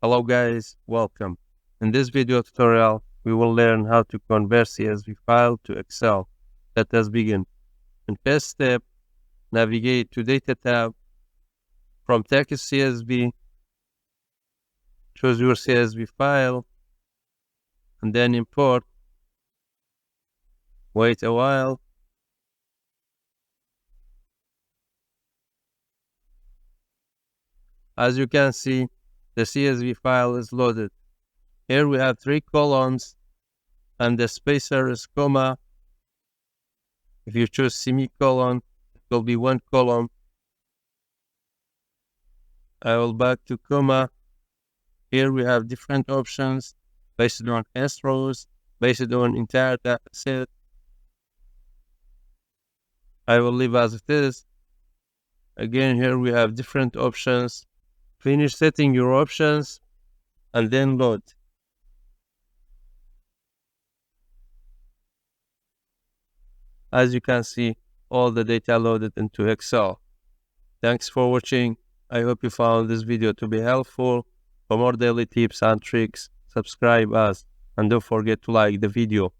Hello guys, welcome. In this video tutorial, we will learn how to convert CSV file to Excel. Let us begin. In first step, navigate to Data tab. From Text CSV, choose your CSV file and then import. Wait a while. As you can see, the CSV file is loaded. Here we have 3 columns and the spacer is comma. If you choose semicolon, it will be 1 column. I will back to comma. Here we have different options based on S rows, based on entire data set. I will leave as it is. Again, here we have different options. Finish setting your options and then load. As you can see, all the data loaded into Excel. Thanks for watching. I hope you found this video to be helpful. For more daily tips and tricks, subscribe us and don't forget to like the video.